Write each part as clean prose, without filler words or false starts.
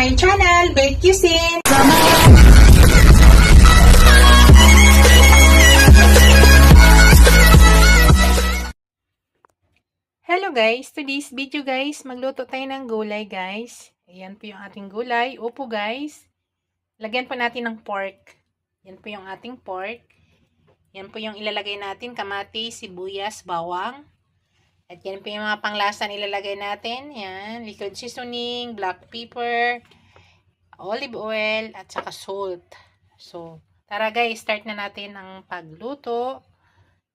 my channel, Bake Cuisine! Hello guys! Today's video guys, magluto tayo ng gulay guys. Ayan po yung ating gulay. Upo guys. Lagyan po natin ng pork. Yan po yung ating pork. Yan po yung ilalagay natin, kamatis, sibuyas, bawang. At yan po yung mga panglasa na ilalagay natin. Yan, liquid seasoning, black pepper, olive oil, at saka salt. So, tara guys, start na natin ang pagluto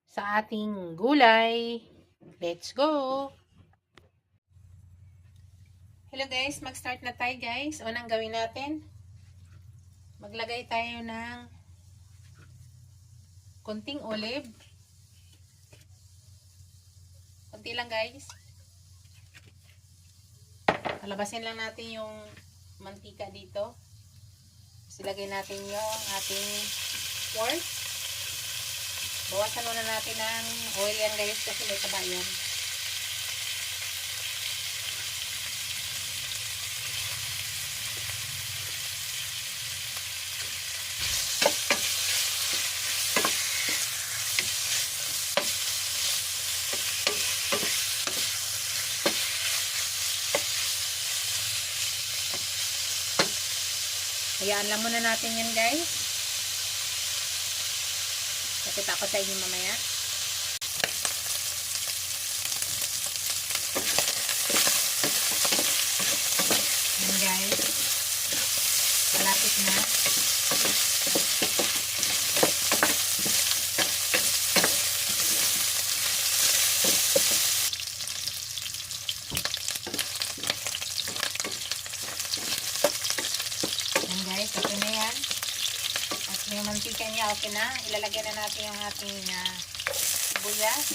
sa ating gulay. Let's go! Hello guys, mag-start na tayo guys. Unang gawin natin, maglagay tayo ng konting olive. Konti lang guys. Palabasin lang natin yung mantika dito. Tapos ilagay natin yung ating pork. Bawasan muna natin ng oil yan guys kasi may taba yan. Hayaan lang muna natin yan guys. Pakita ko sa inyo mamaya. Yan guys. Malapit na. Yan guys, okay na yan. At yung mantika niya okay na. Ilalagay na natin yung ating sibuyas.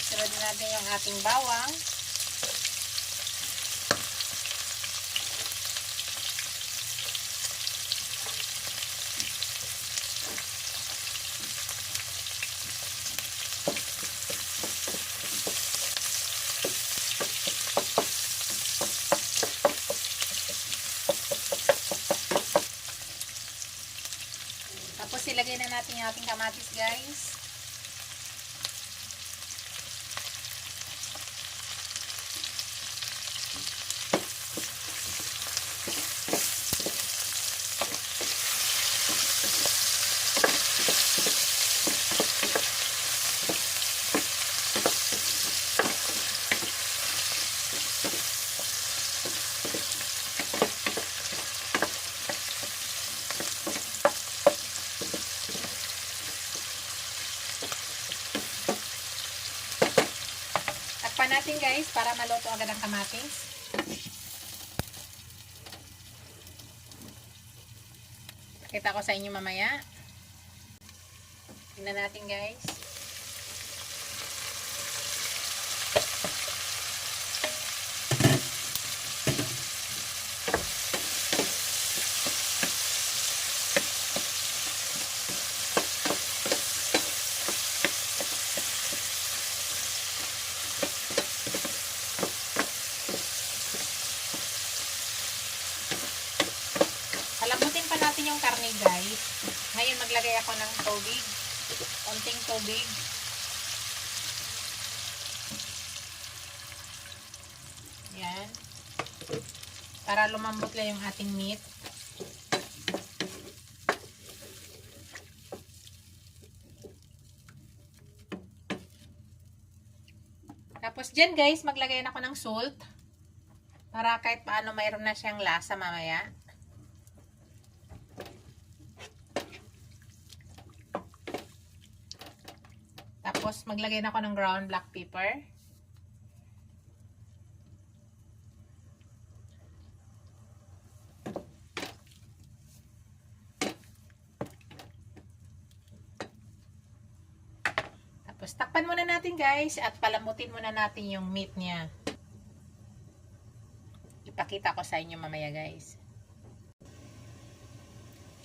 Sunod natin yung ating bawang. Tapos ilagay na natin yung ating kamatis guys. Takpan natin guys para maluto agad ang kamatis. Pakita ko sa inyo mamaya. Tingnan natin guys. Palambutin pa natin yung karne guys. Ngayon maglagay ako ng tubig. Konting tubig. Yan. Para lumambot lang yung ating meat. Tapos dyan guys, maglagay na ako ng salt. Para kahit paano mayroon na siyang lasa mamaya. Tapos, maglagay na ako ng ground black pepper. Tapos takpan muna natin guys at palamutin muna natin yung meat niya. Ipakita ko sa inyo mamaya guys.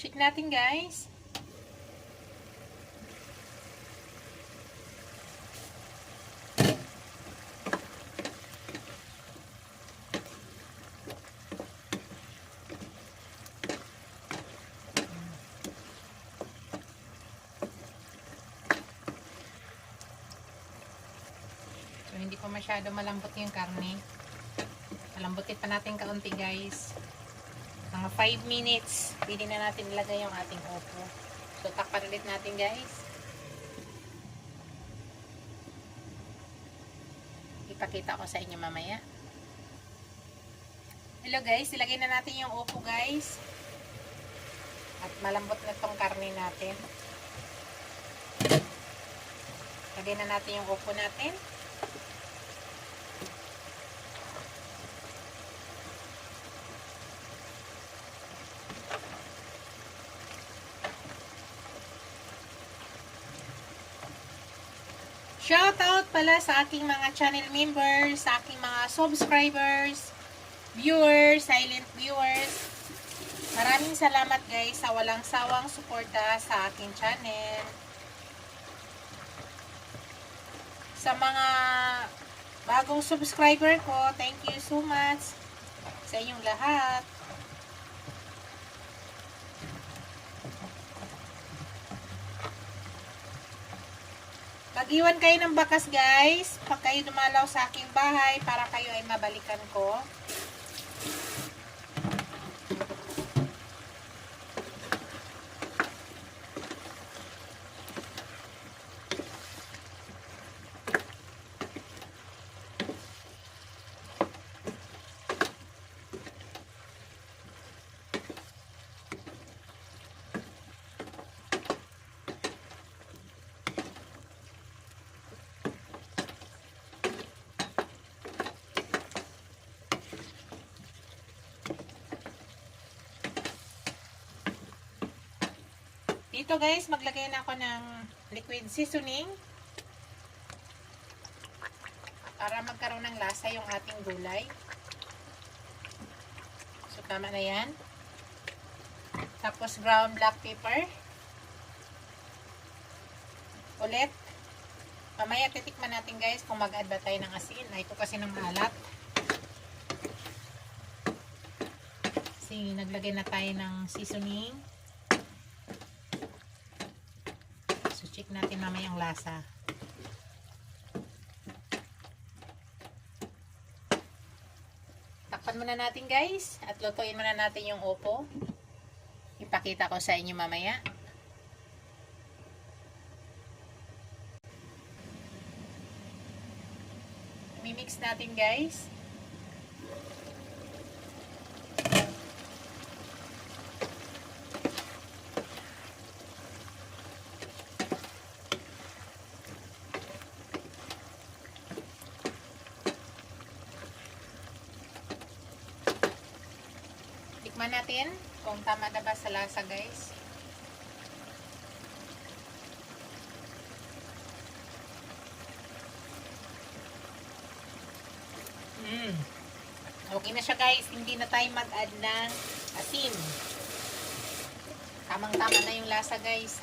Check natin guys. So, hindi pa masyado malambot yung karne. Malambutin pa natin kaunti guys. Mga 5 minutes. Pwede na natin ilagay yung ating opo. So, takpan ulit natin guys. Ipakita ko sa inyo mamaya. Hello guys, ilagay na natin yung opo guys. At malambot na tong karne natin. Lagay na natin yung opo natin. Shoutout pala sa aking mga channel members, sa aking mga subscribers, viewers, silent viewers. Maraming salamat guys sa walang sawang suporta sa aking channel. Sa mga bagong subscriber ko, thank you so much sa inyong lahat. Mag-iwan kayo ng bakas guys pag kayo dumalaw sa aking bahay para kayo ay mabalikan ko. Dito guys, maglagay na ako ng liquid seasoning para magkaroon ng lasa yung ating gulay. So tama na yan. Tapos ground black pepper. Ulit. Mamaya titikman natin guys kung mag-add ba tayo ng asin. Ay ko kasi ng maalat. Kasi naglagay na tayo ng seasoning. Check natin mamaya ang lasa. Takpan muna natin guys at lutuin muna natin yung opo. Ipakita ko sa inyo mamaya. Mimix natin guys. Tikman natin kung tama na ba sa lasa guys. Okay na siya guys. Hindi na tayo mag-add ng asin. Tamang-tama na yung lasa guys.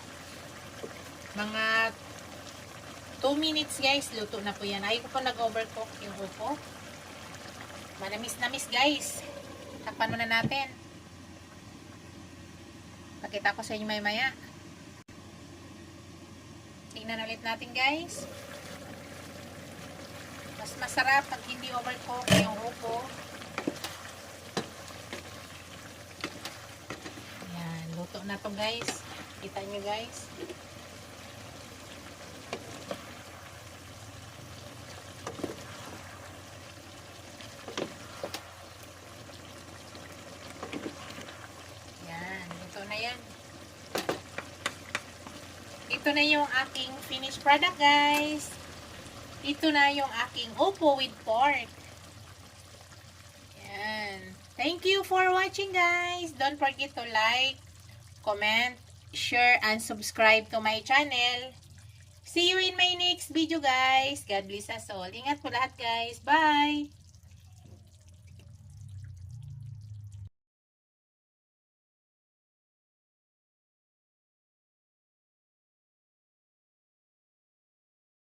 Mga 2 minutes guys. Luto na po yan. Ayaw ko po nag-overcook yung upo. Manamis-namis guys. Takpan muna natin. Pakita ko sa inyo maya. Tingnan ulit natin guys. Mas masarap pag hindi overcook yung upo. Ayan, luto na to guys. Kita nyo guys. Ito na yung aking finished product guys. Ito na yung aking upo with pork. Yan. Thank you for watching guys. Don't forget to like, comment, share, and subscribe to my channel. See See you in my next video guys. God bless us all. Ingat po lahat guys. Bye!